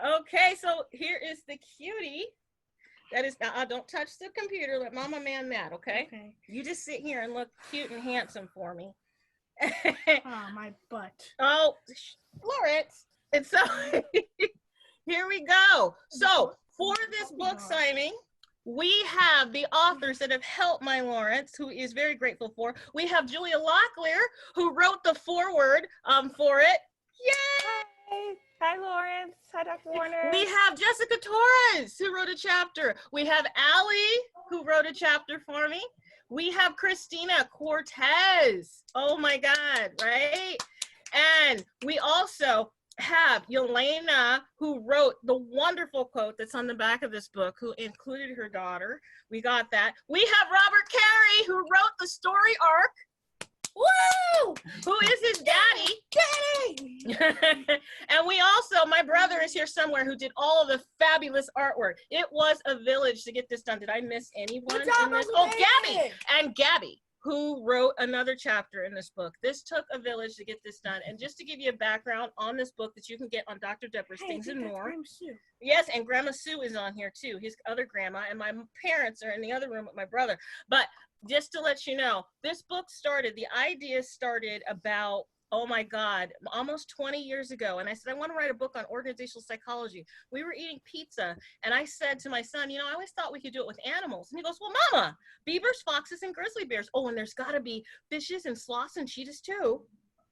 Okay, so here is the cutie. That is, don't touch the computer. Let Mama Man that, okay? Okay. You just sit here and look cute and handsome for me. Ah, my butt. Oh, Lawrence. And so here we go. So for this book signing, we have the authors that have helped my Lawrence, who is very grateful for. We have Julia Lockleer, who wrote the foreword for it. Yay! Hi, Lawrence. Hi, Dr. Warner. We have Jessica Torres, who wrote a chapter. We have Allie, who wrote a chapter for me. We have Cristina, Cortez. Oh my God, right? And we also have Yelena, who wrote the wonderful quote that's on the back of this book, who included her daughter. We got that. We have Robert Carey, who wrote the story arc. Woo! Who is his daddy? Daddy! And we also, my brother is here somewhere who did all of the fabulous artwork. It was a village to get this done. Did I miss anyone in this? Oh, Gabby! And Gabby, who wrote another chapter in this book. This took a village to get this done. And just to give you a background on this book that you can get on Dr. Debra's Things and More. Yes, and Grandma Sue is on here too, his other grandma, and my parents are in the other room with my brother. But just to let you know, this book started, the idea started about, oh my God, almost 20 years ago. And I said, I want to write a book on organizational psychology. We were eating pizza. And I said to my son, you know, I always thought we could do it with animals. And he goes, well, Mama, beavers, foxes, and grizzly bears. Oh, and there's got to be fishes and sloths and cheetahs too.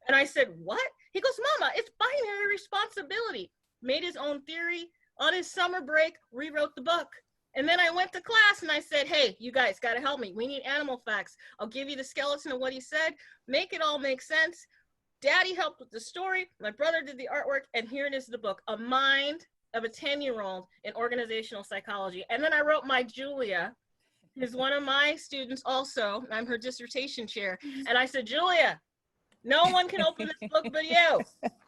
And I said, what? He goes, Mama, it's binary responsibility. Made his own theory. On his summer break, rewrote the book. And then I went to class and I said, hey, you guys got to help me. We need animal facts. I'll give you the skeleton of what he said. Make it all make sense. Daddy helped with the story. My brother did the artwork. And here it is, the book, A Mind of a 10-Year-Old in Organizational Psychology. And then I wrote my Julia, who's one of my students also. I'm her dissertation chair. And I said, Julia, no one can open this book but you.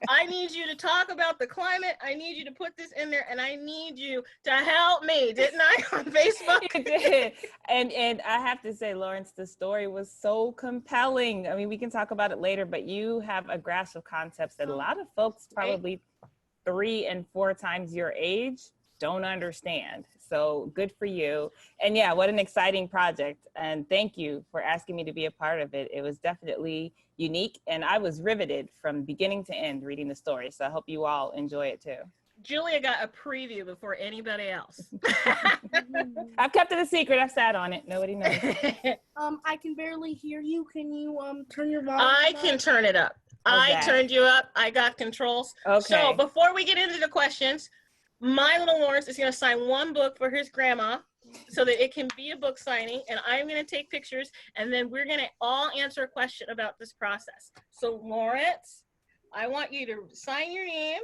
I need you to talk about the climate. I need you to put this in there, and I need you to help me, didn't I, on Facebook? You did. And I have to say, Lawrence, the story was so compelling. I mean, we can talk about it later, but you have a grasp of concepts that a lot of folks probably 3 and 4 times your age don't understand. So good for you. And yeah, what an exciting project. And thank you for asking me to be a part of it. It was definitely unique. And I was riveted from beginning to end reading the story. So I hope you all enjoy it too. Julia got a preview before anybody else. I've kept it a secret. I've sat on it. Nobody knows. I can barely hear you. Can you turn your volume I up? can turn it up. Okay. I turned you up. I got controls. Okay. So before we get into the questions, my little Lawrence is going to sign one book for his grandma so that it can be a book signing, and I'm going to take pictures, and then we're going to all answer a question about this process. So Lawrence, I want you to sign your name,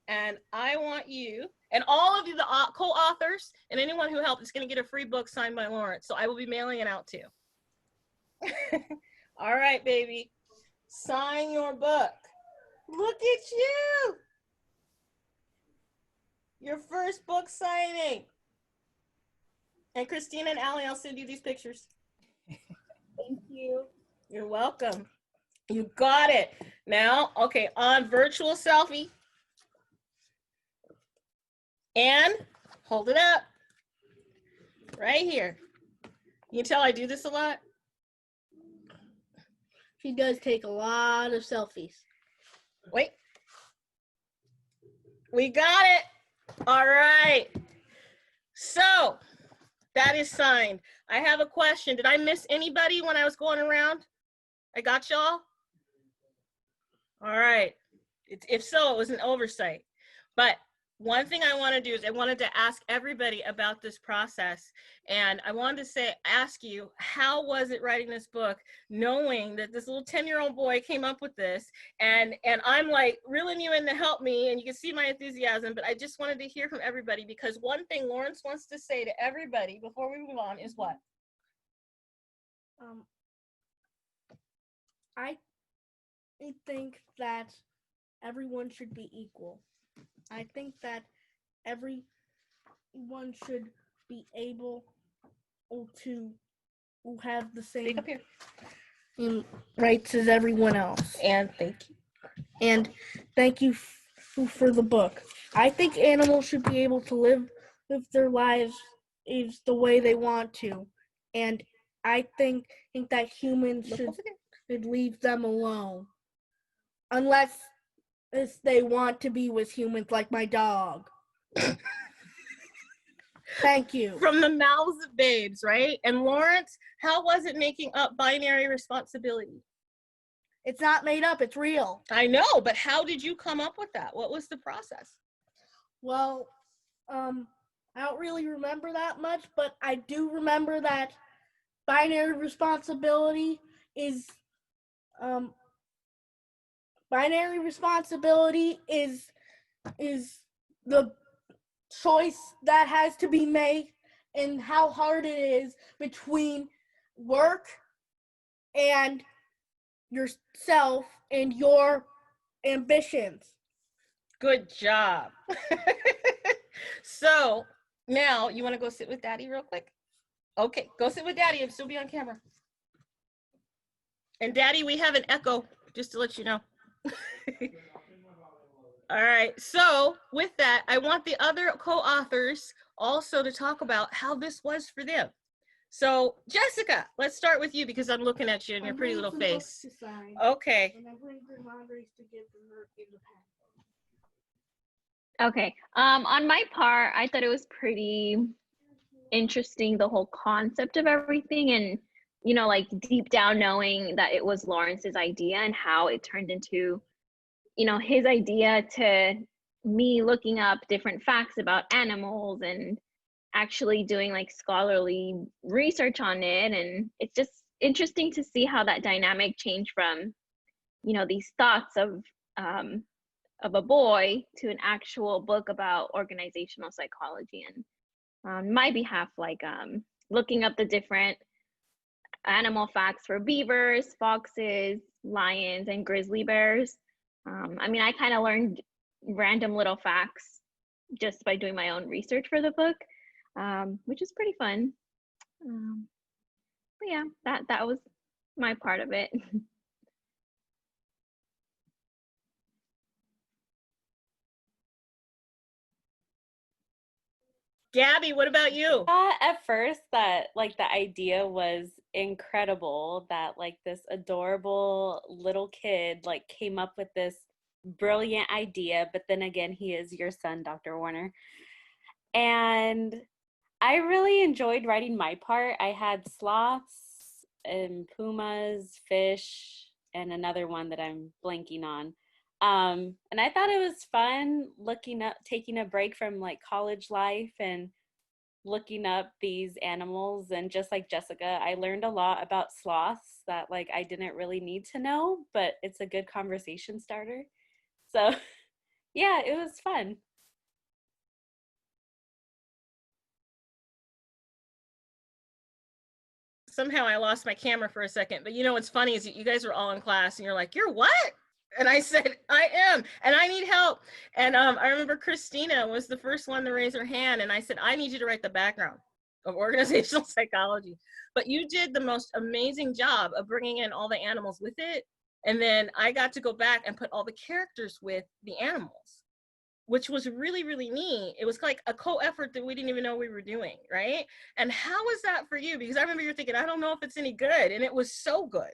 and I want you, and all of you, the co-authors, and anyone who helped is going to get a free book signed by Lawrence, so I will be mailing it out too. All right, baby. Sign your book. Look at you. Your first book signing. And Cristina and Allie, I'll send you these pictures. Thank you. You're welcome. You got it. Now, okay, on virtual selfie. And hold it up. Right here. You can tell I do this a lot. She does take a lot of selfies. Wait. We got it. All right. So that is signed. I have a question. Did I miss anybody when I was going around? I got y'all? All right. If so, it was an oversight. But one thing I want to do is I wanted to ask everybody about this process. And I wanted to ask you, how was it writing this book, knowing that this little 10-year-old boy came up with this, and I'm like reeling you in to help me, and you can see my enthusiasm, but I just wanted to hear from everybody, because one thing Lawrence wants to say to everybody before we move on is what? I think that everyone should be equal. I think that everyone should be able to have the same rights as everyone else. And thank you. And thank you for the book. I think animals should be able to live their lives is the way they want to, and I think that humans should leave them alone, unless they want to be with humans, like my dog. Thank you. From the mouths of babes, right? And Lawrence, how was it making up binary responsibility? It's not made up, it's real. I know, but how did you come up with that? What was the process? Well, I don't really remember that much, but I do remember that binary responsibility is the choice that has to be made, and how hard it is between work and yourself and your ambitions. Good job. So now you want to go sit with Daddy real quick? Okay, go sit with Daddy and still be on camera. And Daddy, we have an echo, just to let you know. All right, so with that, I want the other co-authors also to talk about how this was for them. So Jessica, let's start with you because I'm looking at you and your pretty little face. Okay. And I'm waiting for Mondays to give her in the pack. Okay. On my part, I thought it was pretty interesting, the whole concept of everything, and like deep down knowing that it was Lawrence's idea and how it turned into, his idea, to me looking up different facts about animals and actually doing like scholarly research on it. And it's just interesting to see how that dynamic changed from, these thoughts of a boy to an actual book about organizational psychology. And on my behalf, like looking up the different animal facts for beavers, foxes, lions, and grizzly bears. I kind of learned random little facts just by doing my own research for the book, which is pretty fun. But yeah, that was my part of it. Gabby, what about you? At first, that like the idea was incredible, that like this adorable little kid like came up with this brilliant idea, but then again, he is your son, Dr. Warner. And I really enjoyed writing my part. I had sloths and pumas, fish, and another one that I'm blanking on. And I thought it was fun taking a break from like college life and looking up these animals. And just like Jessica, I learned a lot about sloths that like I didn't really need to know, but it's a good conversation starter. So yeah, it was fun. Somehow I lost my camera for a second, but what's funny is that you guys were all in class and you're like, you're what? And I said, I am, and I need help. And I remember Cristina was the first one to raise her hand, and I said, I need you to write the background of organizational psychology. But you did the most amazing job of bringing in all the animals with it. And then I got to go back and put all the characters with the animals, which was really, really neat. It was like a co-effort that we didn't even know we were doing, right? And how was that for you? Because I remember you're thinking, I don't know if it's any good. And it was so good,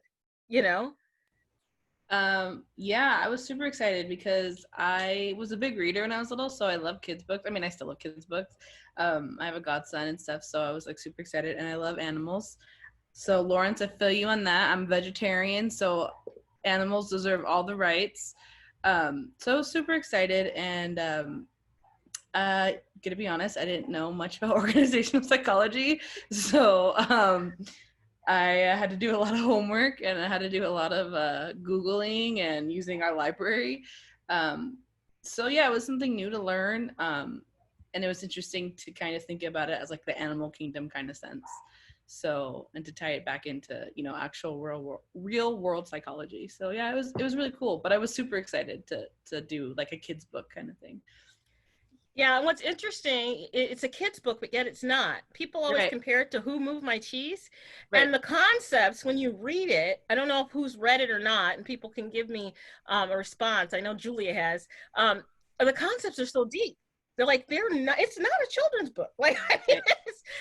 Yeah, I was super excited because I was a big reader when I was little, so I love kids books. I mean, I still love kids books. I have a godson and stuff, so I was like super excited, and I love animals. So Lawrence, I feel you on that. I'm vegetarian, so animals deserve all the rights. So I was super excited, and gonna be honest, I didn't know much about organizational psychology, so I had to do a lot of homework, and I had to do a lot of Googling and using our library. So yeah, it was something new to learn. And it was interesting to kind of think about it as like the animal kingdom kind of sense. So, and to tie it back into, actual real world psychology. So yeah, it was really cool, but I was super excited to do like a kid's book kind of thing. Yeah, and what's interesting, it's a kid's book, but yet it's not. People always Right. compare it to Who Moved My Cheese? Right. And the concepts, when you read it, I don't know if who's read it or not, and people can give me a response. I know Julia has. the concepts are so deep. They're like, it's not a children's book. Like, I mean,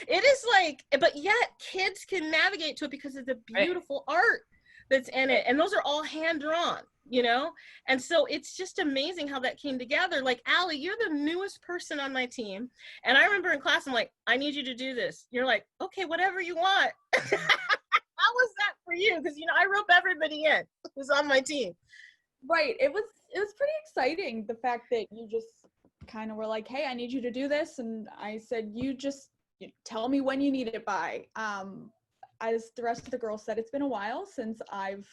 it is like, but yet kids can navigate to it because of the beautiful art that's in it. And those are all hand drawn, you know? And so it's just amazing how that came together. Like, Allie, you're the newest person on my team. And I remember in class, I'm like, I need you to do this. You're like, okay, whatever you want. How was that for you? Because, you know, I rope everybody in who's on my team. Right. It was pretty exciting, the fact that you just kind of were like, hey, I need you to do this. And I said, you just tell me when you need it by. As the rest of the girls said, it's been a while since I've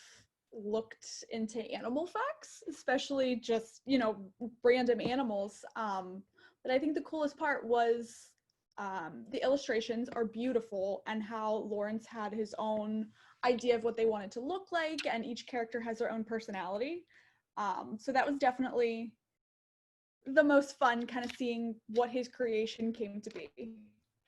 looked into animal facts, especially just, you know, random animals. But I think the coolest part was the illustrations are beautiful, and how Lawrence had his own idea of what they wanted to look like, and each character has their own personality. So that was definitely the most fun, kind of seeing what his creation came to be.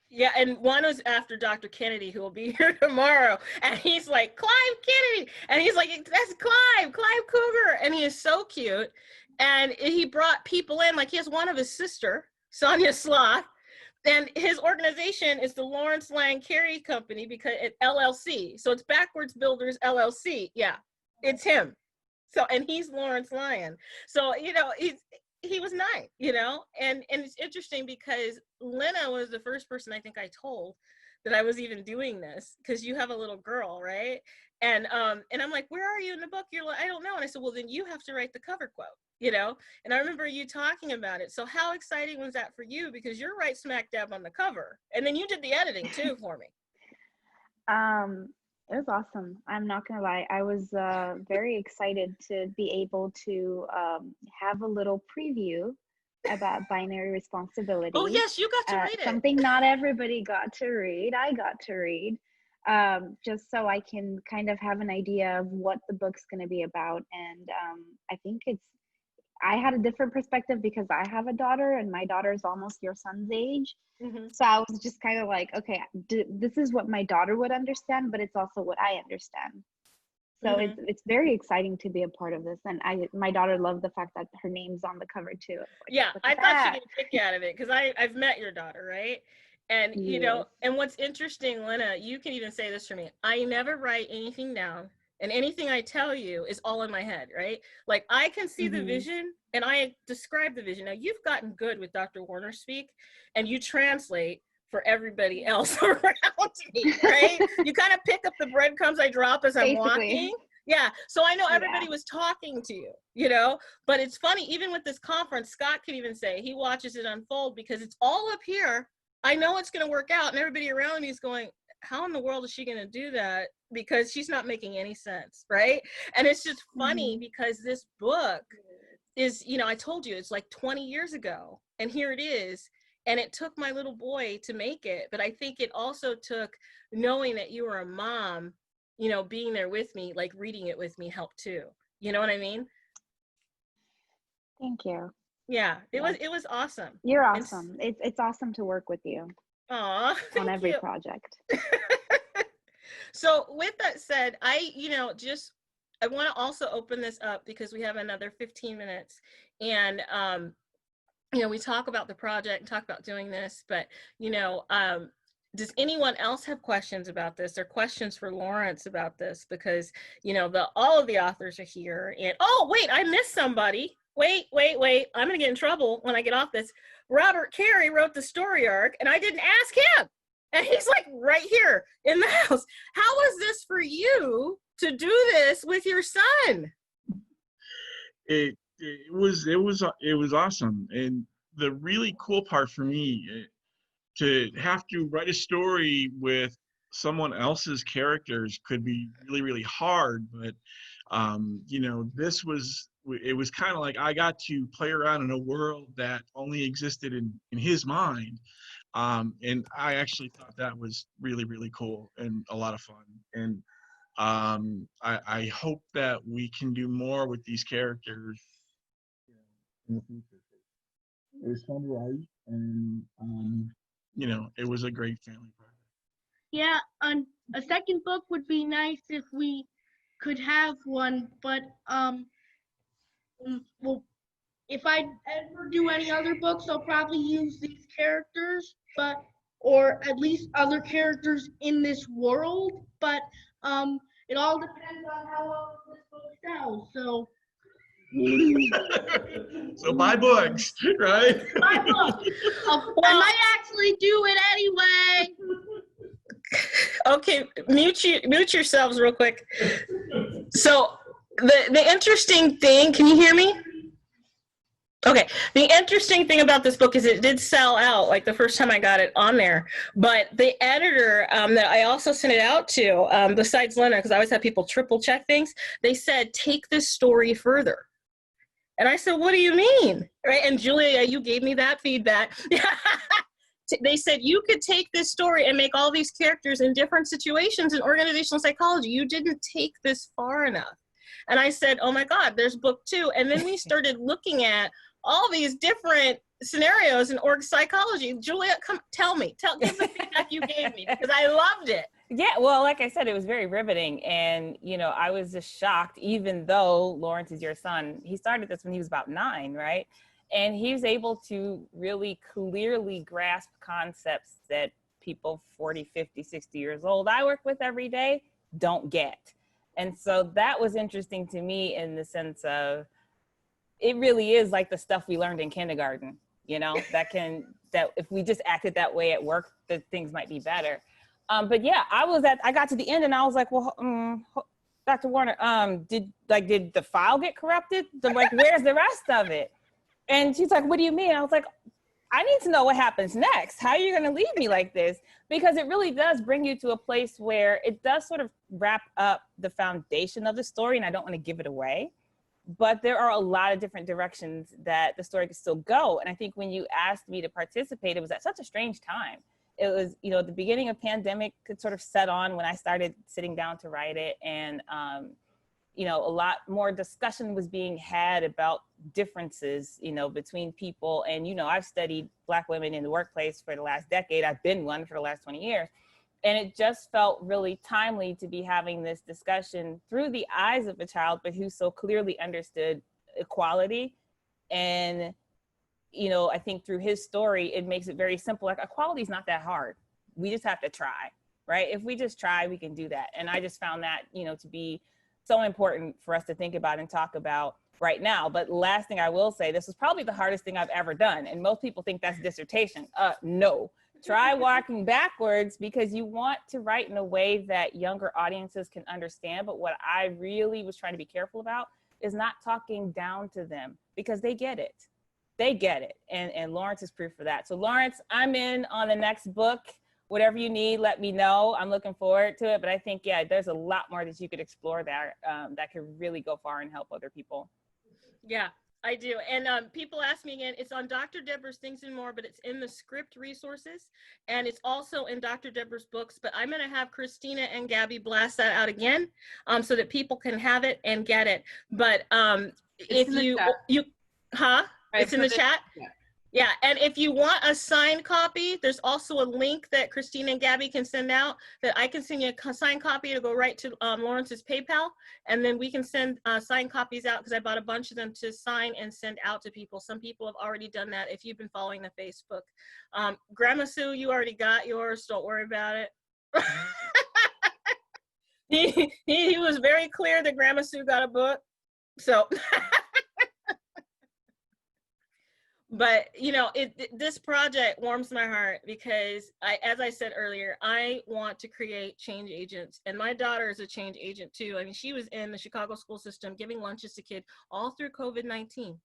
Yeah, and one was after Dr. Kennedy, who will be here tomorrow, and he's like, Clive Kennedy, and he's like, that's Clive Cougar, and he is so cute, and he brought people in, like he has one of his sister, Sonia Sloth, and his organization is the Lawrence Lang Carey Company, because it's LLC, so it's Backwards Builders LLC, yeah, it's him, so, and he's Lawrence Lyon, so, you know, he was 9, you know, and it's interesting because Lena was the first person I think I told that I was even doing this, because you have a little girl, right? And I'm like, where are you in the book? You're like, I don't know. And I said, well, then you have to write the cover quote, you know? And I remember you talking about it. So how exciting was that for you? Because you're right smack dab on the cover. And then you did the editing too for me. It was awesome. I'm not gonna lie. I was very excited to be able to have a little preview about binary responsibility. Oh yes, you got to read it. Something not everybody got to read. I got to read, just so I can kind of have an idea of what the book's gonna be about. And I think I had a different perspective because I have a daughter, and my daughter's almost your son's age. Mm-hmm. So I was just kind of like, okay, this is what my daughter would understand, but it's also what I understand. So Mm-hmm. it's very exciting to be a part of this. And my daughter loved the fact that her name's on the cover too. Like, yeah, I thought she'd get a kick out of it, because I've met your daughter, right? And you know, and what's interesting, Lena, you can even say this for me. I never write anything down, and anything I tell you is all in my head, right? Like, I can see the vision, and I describe the vision. Now, you've gotten good with Dr. Warner speak, and you translate for everybody else around me, right? You kind of pick up the breadcrumbs I drop as I'm walking. Yeah, so I know everybody was talking to you, you know? But it's funny, even with this conference, Scott can even say he watches it unfold, because it's all up here. I know it's going to work out, and everybody around me is going, how in the world is she going to do that? Because she's not making any sense, right? And it's just funny because this book is, you know, I told you, it's like 20 years ago, and here it is. And it took my little boy to make it, but I think it also took knowing that you were a mom, you know, being there with me, like reading it with me helped too. You know what I mean? Thank you. Yeah, it was awesome. You're awesome. It's awesome to work with you. Aw, on every project. So with that said, I want to also open this up because we have another 15 minutes, and you know, we talk about the project and talk about doing this, but you know, does anyone else have questions about this, or questions for Lawrence about this? Because you know, all of the authors are here, and oh wait, I missed somebody. Wait, I'm gonna get in trouble when I get off this. Robert Carey wrote the story arc, and I didn't ask him, and he's like right here in the house. How was this for you to do this with your son? It was awesome, and the really cool part for me, to have to write a story with someone else's characters could be really, really hard, but you know, it was kind of like I got to play around in a world that only existed in his mind, and I actually thought that was really, really cool and a lot of fun. And I hope that we can do more with these characters in the future. It was fun to write, and you know, it was a great family project. Yeah, a second book would be nice if we could have one, but well, if I ever do any other books, I'll probably use these characters, or at least other characters in this world. But it all depends on how well this book sells. So. So buy books, right? My book. I might actually do it anyway. Okay, mute yourselves real quick. So the interesting thing, can you hear me? Okay, the interesting thing about this book is it did sell out like the first time I got it on there, but the editor that I also sent it out to, besides Leonard, because I always have people triple check things, they said, take this story further. And I said, what do you mean? Right? And Julia, you gave me that feedback. They said, you could take this story and make all these characters in different situations in organizational psychology. You didn't take this far enough. And I said, oh my God, there's book 2. And then we started looking at all these different scenarios in org psychology. Julia, come give the feedback you gave me, because I loved it. Yeah, well, like I said, it was very riveting. And, you know, I was just shocked, even though Lawrence is your son. He started this when he was about 9, right? And he was able to really clearly grasp concepts that people 40, 50, 60 years old I work with every day don't get. And so that was interesting to me in the sense of, it really is like the stuff we learned in kindergarten, you know, that if we just acted that way at work, that things might be better. But yeah, I got to the end and I was like, well, Dr. Warner, did the file get corrupted? Where's the rest of it? And she's like, what do you mean? I was like, I need to know what happens next. How are you going to leave me like this? Because it really does bring you to a place where it does sort of wrap up the foundation of the story, and I don't want to give it away. But there are a lot of different directions that the story could still go. And I think when you asked me to participate, it was at such a strange time. It was, you know, the beginning of pandemic could sort of set on when I started sitting down to write it. And, you know, a lot more discussion was being had about differences, you know, between people. And, you know, I've studied Black women in the workplace for the last decade. I've been one for the last 20 years. And it just felt really timely to be having this discussion through the eyes of a child, but who so clearly understood equality. And, you know, I think through his story, it makes it very simple. Like, equality is not that hard. We just have to try, right? If we just try, we can do that. And I just found that, you know, to be so important for us to think about and talk about right now. But last thing I will say, this was probably the hardest thing I've ever done. And most people think that's dissertation. No. Try walking backwards, because you want to write in a way that younger audiences can understand. But what I really was trying to be careful about is not talking down to them, because they get it. They get it. And Lawrence is proof for that. So Lawrence, I'm in on the next book. Whatever you need, let me know. I'm looking forward to it. But I think, yeah, there's a lot more that you could explore there that could really go far and help other people. Yeah, I do. And people ask me again, it's on Dr. Debra's Things and More, but it's in the script resources. And it's also in Dr. Debra's books. But I'm going to have Cristina and Gabby blast that out again so that people can have it and get it. But if it's in the chat? Yeah, and if you want a signed copy, there's also a link that Cristina and Gabby can send out that I can send you a signed copy to go right to Lawrence's PayPal, and then we can send signed copies out, because I bought a bunch of them to sign and send out to people. Some people have already done that if you've been following the Facebook. Grandma Sue, you already got yours, don't worry about it. he was very clear that Grandma Sue got a book, so... But, you know, this project warms my heart because, as I said earlier, I want to create change agents. And my daughter is a change agent, too. I mean, she was in the Chicago school system giving lunches to kids all through COVID-19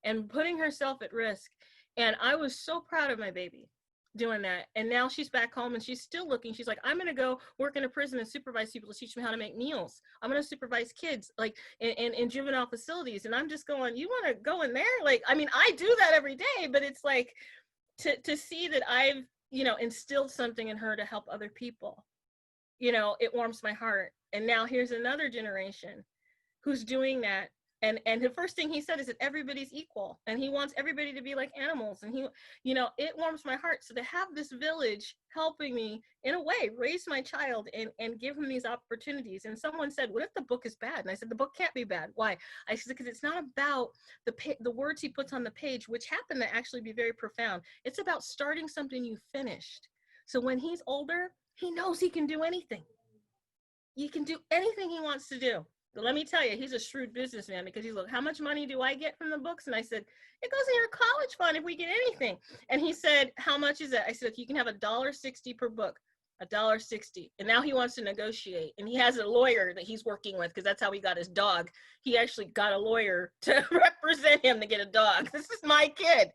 and putting herself at risk. And I was so proud of my baby doing that. And now she's back home and she's still looking. She's like, I'm going to go work in a prison and supervise people to teach them how to make meals. I'm going to supervise kids like in juvenile facilities. And I'm just going, you want to go in there? Like, I mean, I do that every day, but it's like to see that I've, you know, instilled something in her to help other people, you know, it warms my heart. And now here's another generation who's doing that And the first thing he said is that everybody's equal, and he wants everybody to be like animals. And he, you know, it warms my heart. So to have this village helping me in a way raise my child and give him these opportunities. And someone said, what if the book is bad? And I said, the book can't be bad. Why? I said, because it's not about the words he puts on the page, which happen to actually be very profound. It's about starting something you finished. So when he's older, he knows he can do anything. He can do anything he wants to do. But let me tell you, he's a shrewd businessman, because he's like, how much money do I get from the books? And I said, it goes in your college fund if we get anything. And he said, how much is it? I said, you can have $1.60 per book, $1.60. And now he wants to negotiate. And he has a lawyer that he's working with, because that's how he got his dog. He actually got a lawyer to represent him to get a dog. This is my kid.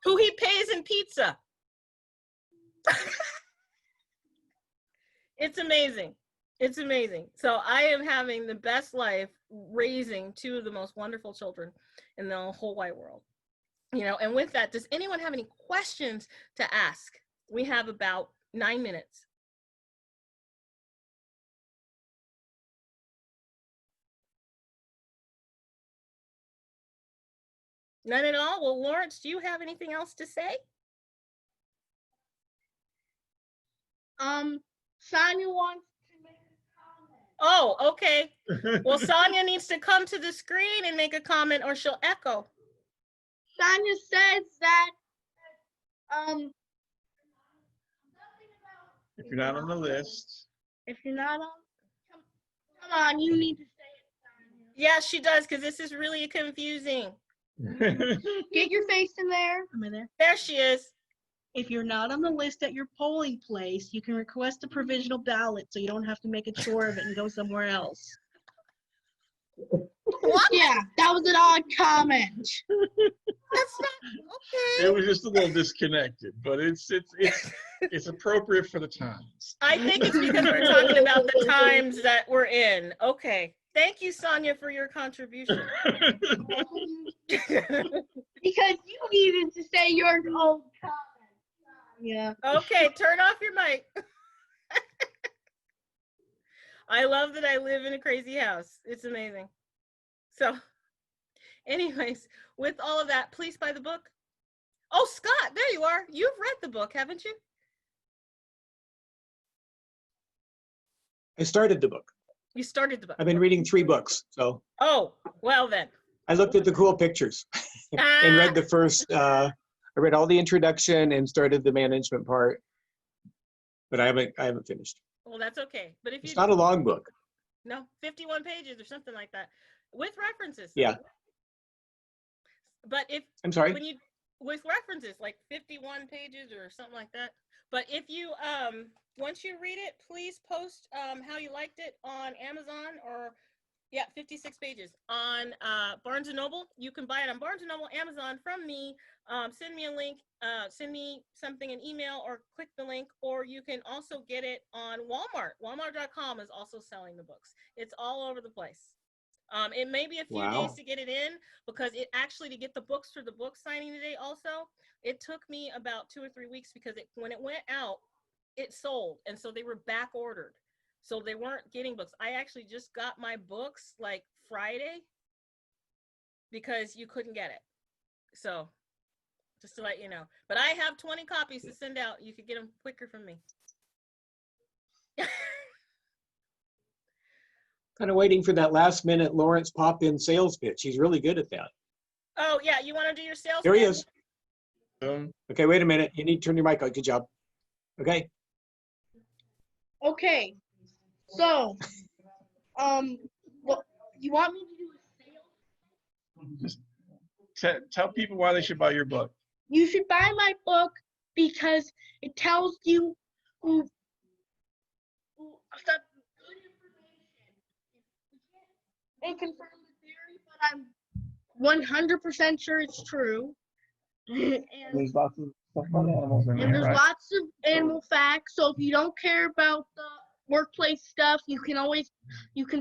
Who he pays in pizza. It's amazing. It's amazing. So I am having the best life raising two of the most wonderful children in the whole wide world. You know, and with that, does anyone have any questions to ask? We have about 9 minutes. None at all? Well, Lawrence, do you have anything else to say? Sonia wants to make a comment. Oh, okay. Well, Sonia needs to come to the screen and make a comment, or she'll echo. Sonia says that If you're not on the list. if you're not on, come on, you need to say it, Sonia. Yeah, she does, because this is really confusing. Get your face in there. Am I there? There she is. If you're not on the list at your polling place, you can request a provisional ballot so you don't have to make a chore of it and go somewhere else. What? Yeah, that was an odd comment. That's not okay. It was just a little disconnected, but it's appropriate for the times. I think it's because we're talking about the times that we're in. Okay. Thank you, Sonia, for your contribution. Because you needed to say your own comment. Yeah. Okay, turn off your mic. I love that I live in a crazy house. It's amazing. So, anyways, with all of that, please buy the book. Oh, Scott, there you are. You've read the book, haven't you? I started the book. You started the book. I've been reading 3 books, so Oh, well then. I looked at the cool pictures and read the first. I read all the introduction and started the management part, but I haven't finished. Well, that's okay. But if you It's not a long book. No, 51 pages or something like that, with references. Yeah. But if I'm sorry. when you with references, like 51 pages or something like that. But if you once you read it, please post how you liked it on Amazon, or 56 pages on Barnes and Noble. You can buy it on Barnes and Noble, Amazon from me. Send me a link, send me something, an email, or click the link, or you can also get it on Walmart. Walmart.com is also selling the books. It's all over the place. It may be a few days to get it in, because it actually, to get the books for the book signing today also, it took me about 2 or 3 weeks, because when it went out, it sold. And so they were back ordered. So they weren't getting books. I actually just got my books like Friday, because you couldn't get it. So just to let you know. But I have 20 copies to send out. You could get them quicker from me. Kind of waiting for that last minute Lawrence pop-in sales pitch. He's really good at that. Oh, yeah. You want to do your sales There he pitch? is. Okay, wait a minute. You need to turn your mic on. Good job. Okay. Okay. So, what you want me to do a sales? Just tell people why they should buy your book. You should buy my book because it tells you some good information. And confirm the theory, but I'm 100% sure it's true. And There's lots of stuff about animals in there, there's right? lots of animal facts. So if you don't care about the workplace stuff, you can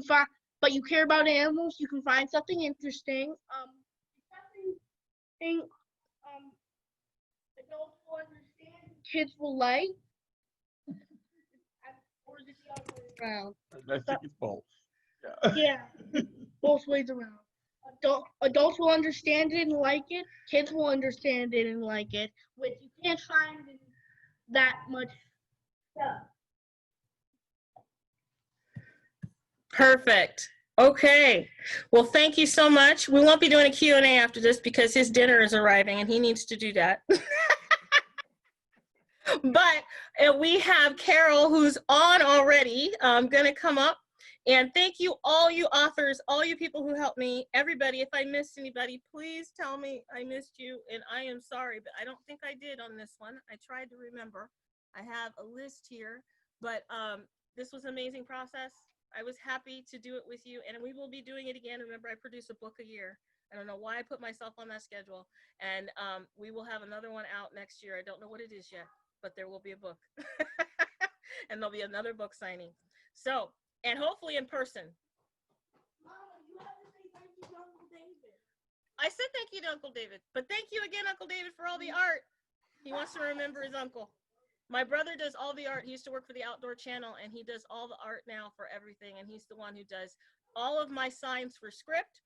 find, but you care about animals, you can find something interesting. Adults will understand, kids will like. Or is it the other way around? I think it's both. Yeah, both ways around. Adults will understand it and like it. Kids will understand it and like it, which you can't find in that much stuff. Perfect. Okay. Well, thank you so much. We won't be doing a Q&A after this because his dinner is arriving and he needs to do that. But we have Carol, who's on already, going to come up. And thank you, all you authors, all you people who helped me, everybody. If I missed anybody, please tell me I missed you. And I am sorry, but I don't think I did on this one. I tried to remember. I have a list here, but this was an amazing process. I was happy to do it with you, and we will be doing it again. Remember, I produce a book a year. I don't know why I put myself on that schedule. And we will have another one out next year. I don't know what it is yet, but there will be a book. And there'll be another book signing. So, and hopefully in person. Mama, you have to say thank you to Uncle David. I said thank you to Uncle David, but thank you again, Uncle David, for all the art. He wants to remember his uncle. My brother does all the art. He used to work for the Outdoor Channel, and he does all the art now for everything. And he's the one who does all of my signs for script.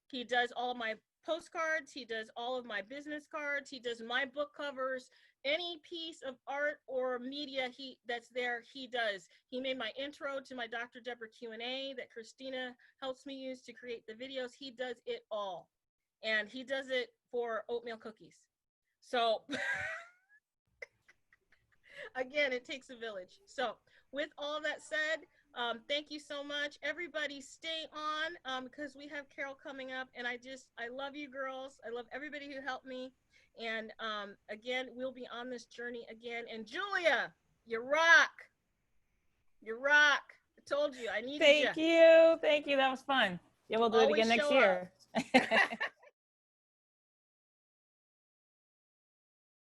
He does all of my postcards. He does all of my business cards. He does my book covers. Any piece of art or media that's there, he does. He made my intro to my Dr. Debra Q&A that Cristina helps me use to create the videos. He does it all. And he does it for oatmeal cookies. So again, it takes a village. So with all that said, thank you so much. Everybody stay on because we have Carol coming up, and I love you girls. I love everybody who helped me. And again, we'll be on this journey again. And Julia, you rock. You rock. I told you, I needed you. Thank you. Thank you. That was fun. Yeah, we'll do it Always again next show year.